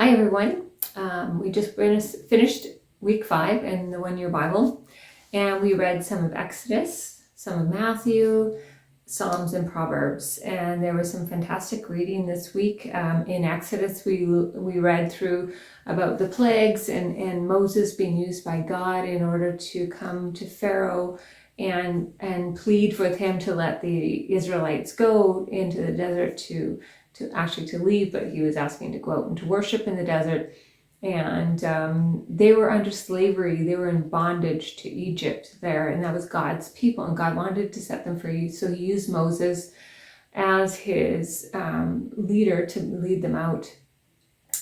Hi everyone. We just finished week 5 in the one-year Bible, and we read some of Exodus, some of Matthew, Psalms, and Proverbs. And there was some fantastic reading this week. In Exodus, we read through about the plagues and Moses being used by God in order to come to Pharaoh and plead with him to let the Israelites go into the desert to leave, but he was asking to go out and to worship in the desert. And they were under slavery. They were in bondage to Egypt there, and that was God's people, and God wanted to set them free. So he used Moses as his leader to lead them out.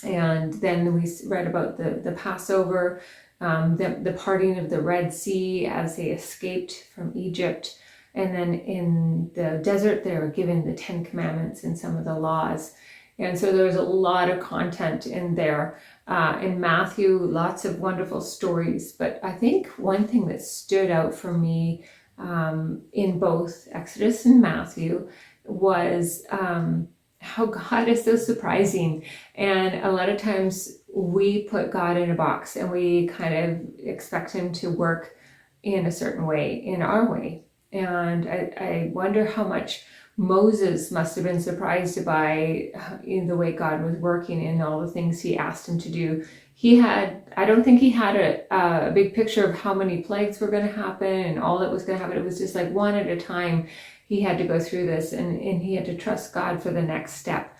And then we read about the Passover, the parting of the Red Sea as they escaped from Egypt. And then in the desert, they were given the 10 Commandments and some of the laws. And so there was a lot of content in there. In Matthew, lots of wonderful stories. But I think one thing that stood out for me in both Exodus and Matthew was how God is so surprising. And a lot of times we put God in a box and we kind of expect him to work in a certain way, in our way. And I wonder how much Moses must have been surprised by in the way God was working and all the things he asked him to do. I don't think he had a big picture of how many plagues were going to happen and all that was going to happen. It was just like one at a time. He had to go through this and he had to trust God for the next step.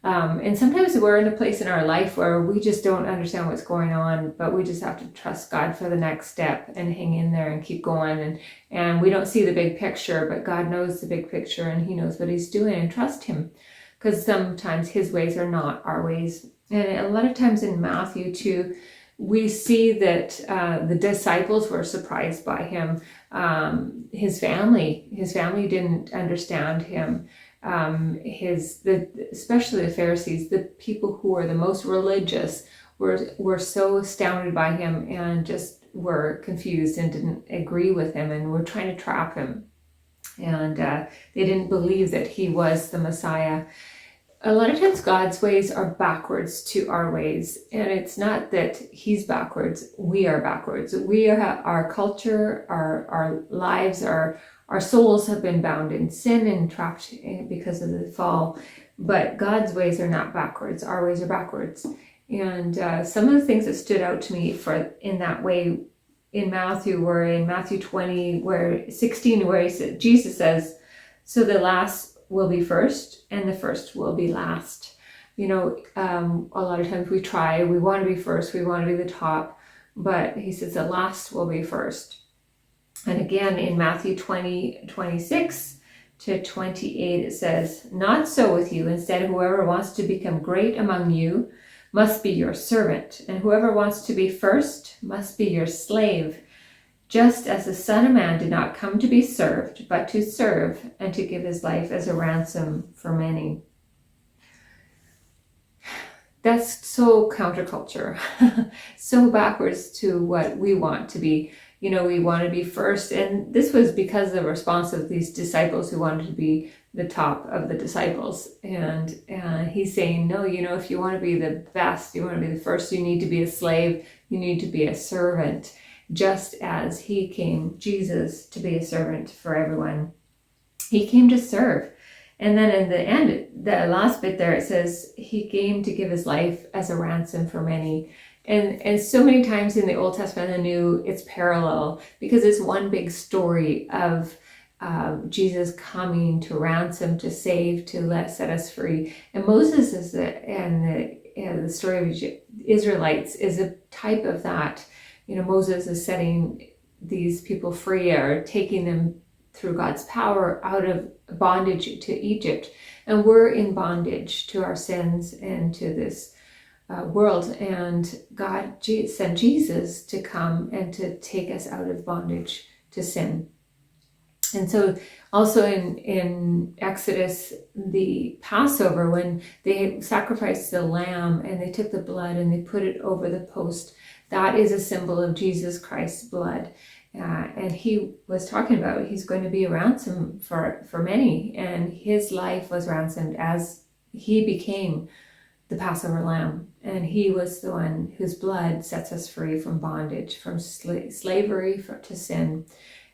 And sometimes we're in a place in our life where we just don't understand what's going on, but we just have to trust God for the next step and hang in there and keep going. And we don't see the big picture, but God knows the big picture and he knows what he's doing, and trust him, because sometimes his ways are not our ways. And a lot of times in Matthew too, we see that the disciples were surprised by him. His family didn't understand him. Especially the Pharisees, the people who were the most religious, were so astounded by him and just were confused and didn't agree with him and were trying to trap him. And they didn't believe that he was the Messiah. A lot of times God's ways are backwards to our ways, and it's not that he's backwards, we are backwards. Our culture, our lives, our souls have been bound in sin and trapped because of the fall, but God's ways are not backwards. Our ways are backwards. And some of the things that stood out to me in that way in Matthew were in Matthew 20, 16, where Jesus says, "So the last will be first and the first will be last." A lot of times we want to be first, we want to be the top, but he says the last will be first. And again, in Matthew 20, 26 to 28, it says, "Not so with you. Instead, whoever wants to become great among you must be your servant, and whoever wants to be first must be your slave, just as the Son of Man did not come to be served, but to serve and to give his life as a ransom for many." That's so counterculture, so backwards to what we want to be. We want to be first. And this was because of the response of these disciples who wanted to be the top of the disciples. And he's saying, no, if you want to be the best, you want to be the first, you need to be a slave, you need to be a servant, just as he came, Jesus, to be a servant for everyone. He came to serve. And then in the end, the last bit there, it says he came to give his life as a ransom for many. And so many times in the Old Testament and the New, it's parallel, because it's one big story of Jesus coming to ransom, to save, to set us free. And Moses the story of the Israelites is a type of that. Moses is setting these people free, or taking them through God's power out of bondage to Egypt. And we're in bondage to our sins and to this world, and God sent Jesus to come and to take us out of bondage to sin. And so also in Exodus, the Passover, when they sacrificed the lamb and they took the blood and they put it over the post, that is a symbol of Jesus Christ's blood. And he was talking about he's going to be a ransom for many, and his life was ransomed as he became the Passover lamb. And he was the one whose blood sets us free from bondage, from slavery to sin.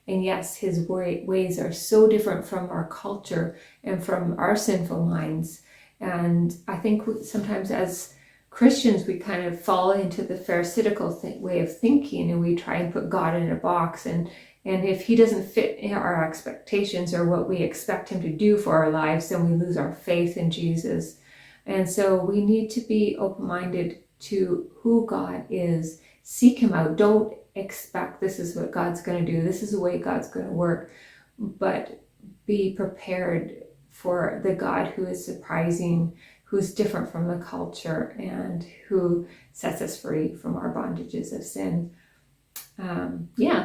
And yes, his ways are so different from our culture and from our sinful minds. And I think sometimes as Christians, we kind of fall into the Pharisaical way of thinking, and we try and put God in a box. And if he doesn't fit our expectations or what we expect him to do for our lives, then we lose our faith in Jesus. And so we need to be open-minded to who God is. Seek him out. Don't expect this is what God's going to do. This is the way God's going to work. But be prepared for the God who is surprising, who's different from the culture, and who sets us free from our bondages of sin.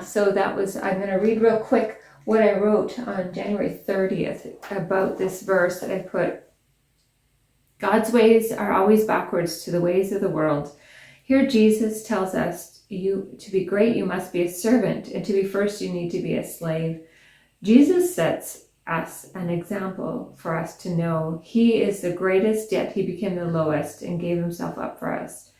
So that was, I'm going to read real quick what I wrote on January 30th about this verse that I put. God's ways are always backwards to the ways of the world. Here Jesus tells us, to be great, you must be a servant, and to be first, you need to be a slave. Jesus sets us an example for us to know he is the greatest, yet he became the lowest and gave himself up for us.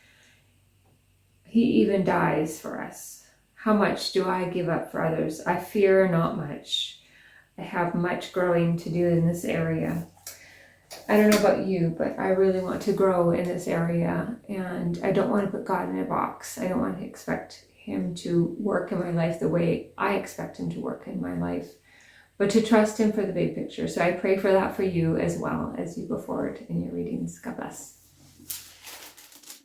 He even dies for us. How much do I give up for others? I fear not much. I have much growing to do in this area. I don't know about you, but I really want to grow in this area, and I don't want to put God in a box. I don't want to expect him to work in my life the way I expect him to work in my life, but to trust him for the big picture. So I pray for that for you as well as you go forward in your readings. God bless.